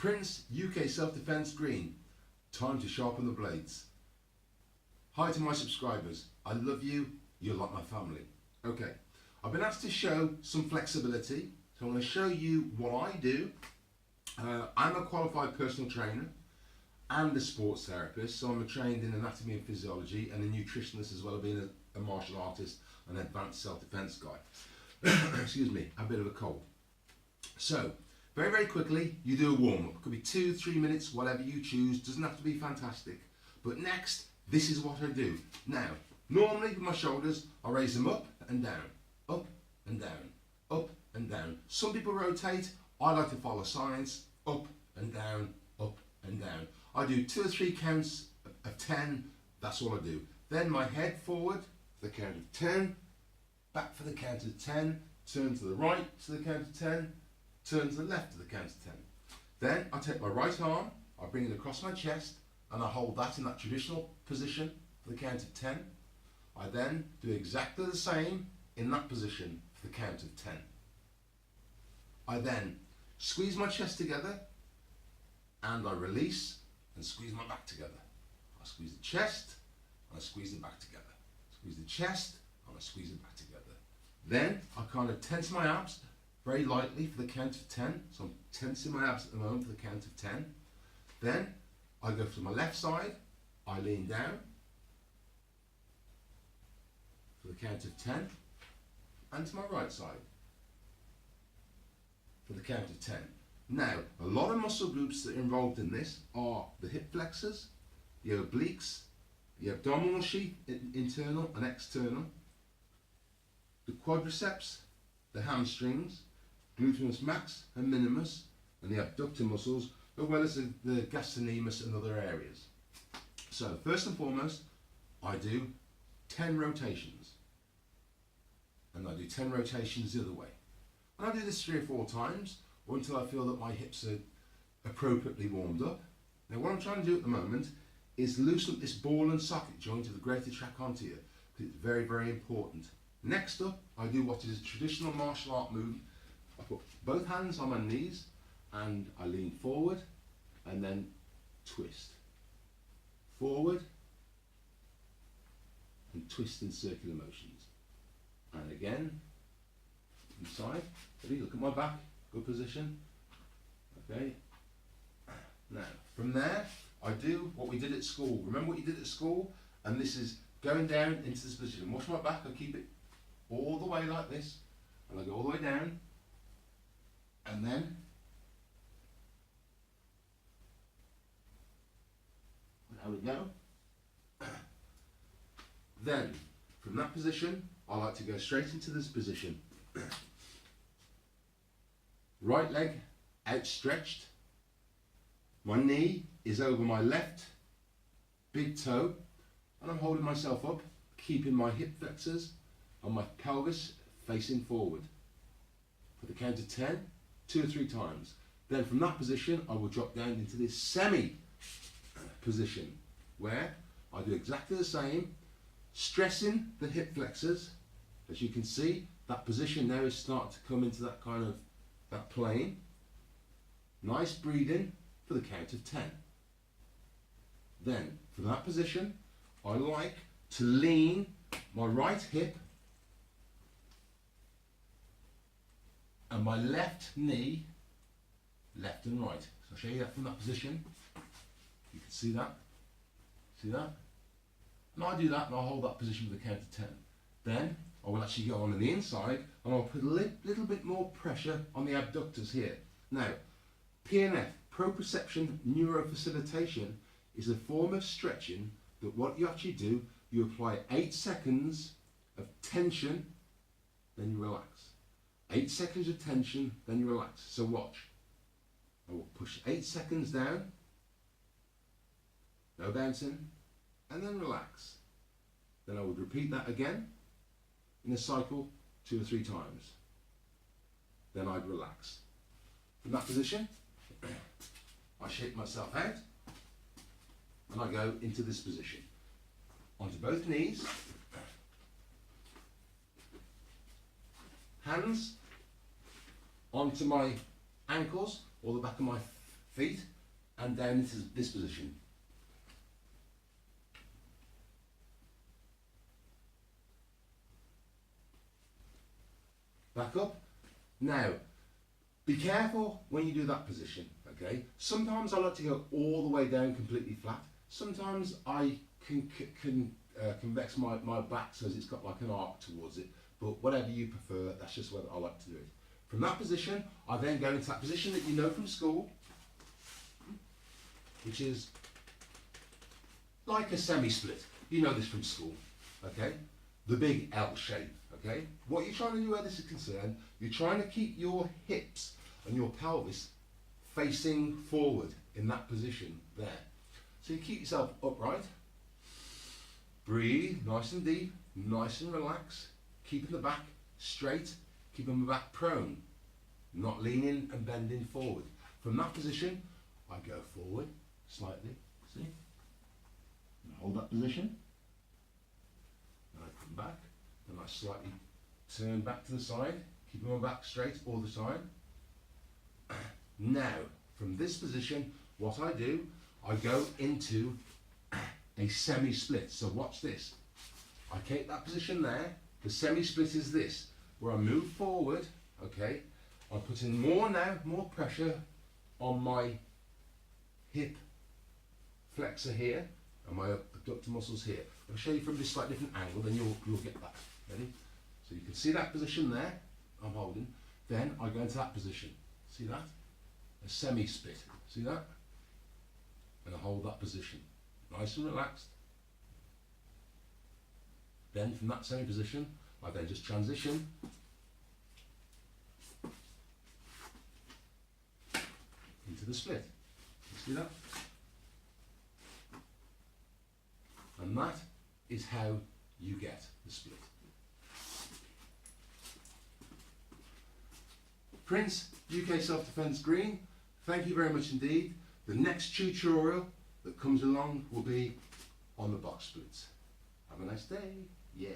Prince UK Self-Defense Green. Time to sharpen the blades. Hi to my subscribers. I love you. You're like my family. Okay, I've been asked to show some flexibility. So I'm going to show you what I do. I'm a qualified personal trainer and a sports therapist. So I'm trained in anatomy and physiology and a nutritionist as well as being a martial artist and advanced self-defense guy. Excuse me, a bit of a cold. So, very, very quickly, you do a warm-up. It could be 2-3 minutes, whatever you choose. Doesn't have to be fantastic. But next, this is what I do. Now, normally with my shoulders, I raise them up and down, up and down, up and down. Some people rotate. I like to follow science, up and down, up and down. I do 2 or 3 counts of 10. That's all I do. Then my head forward for the count of 10, back for the count of 10, turn to the right to the count of 10, turn to the left to the count of 10. Then I take my right arm, I bring it across my chest, and I hold that in that traditional position for the count of 10. I then do exactly the same in that position for the count of 10. I then squeeze my chest together, and I release and squeeze my back together. I squeeze the chest, and I squeeze the back together. Squeeze the chest, and I squeeze it back together. Then I kind of tense my abs very lightly for the count of 10. So I'm tensing my abs at the moment for the count of 10. Then I go to my left side, I lean down for the count of 10, and to my right side for the count of 10. Now, a lot of muscle groups that are involved in this are the hip flexors, the obliques, the abdominal sheath, internal and external, the quadriceps, the hamstrings, glute max and minimus, and the abductor muscles, as well as the gastrocnemius and other areas. So, first and foremost, I do 10 rotations. And I do 10 rotations the other way. And I do this 3 or 4 times, or until I feel that my hips are appropriately warmed up. Now, what I'm trying to do at the moment is loosen this ball and socket joint of the greater trachanter, because it's very, very important. Next up, I do what is a traditional martial art move. I put both hands on my knees and I lean forward and then twist. Forward and twist in circular motions. And again, inside. Ready? Look at my back. Good position. Okay. Now, from there, I do what we did at school. Remember what you did at school? And this is going down into this position. Watch my back. I keep it all the way like this. And I go all the way down. And then there we go. Then, from that position, I like to go straight into this position. Right leg outstretched. My knee is over my left big toe, and I'm holding myself up, keeping my hip flexors and my pelvis facing forward. For the count of 10, 2 or 3 times. Then from that position, I will drop down into this semi position, where I do exactly the same, stressing the hip flexors. As you can see, that position now is starting to come into that kind of, that plane. Nice breathing for the count of 10. Then, from that position, I like to lean my right hip and my left knee, left and right. So I'll show you that from that position. You can see that. See that? And I do that and I'll hold that position for the count of 10. Then I will actually go on the inside and I'll put a little bit more pressure on the abductors here. Now, PNF, proprioception neurofacilitation, is a form of stretching that what you actually do, you apply 8 seconds of tension, then you relax. 8 seconds of tension, then you relax. So watch. I will push 8 seconds down, no bouncing, and then relax. Then I would repeat that again in a cycle 2 or 3 times. Then I'd relax. From that position, I shake myself out and I go into this position. Onto both knees, hands onto my ankles or the back of my feet and down into this position. Back up. Now, be careful when you do that position, okay? Sometimes I like to go all the way down completely flat. Sometimes I can convex my back so it's got like an arc towards it, but whatever you prefer, that's just what I like to do it. From that position, I then go into that position that you know from school, which is like a semi-split. You know this from school, okay? The big L shape, okay? What you're trying to do where this is concerned, you're trying to keep your hips and your pelvis facing forward in that position there. So you keep yourself upright, breathe nice and deep, nice and relaxed, keeping the back straight, keeping the back prone, not leaning and bending forward. From that position, I go forward slightly, see? And hold that position. And I come back, and I slightly turn back to the side, keeping my back straight all the time. Now, from this position, what I do, I go into a semi-split. So watch this. I keep that position there. The semi-split is this, where I move forward, okay? I'm putting more pressure on my hip flexor here and my abductor muscles here. I'll show you from this slightly different angle, then you'll get that. Ready? So you can see that position there, I'm holding. Then I go into that position. See that? A semi-split. See that? And I hold that position. Nice and relaxed. Then from that semi-position, I then just transition into the split. You see that? And that is how you get the split. Prince, UK Self-Defense Green, thank you very much indeed. The next tutorial that comes along will be on the box splits. Have a nice day. Yeah.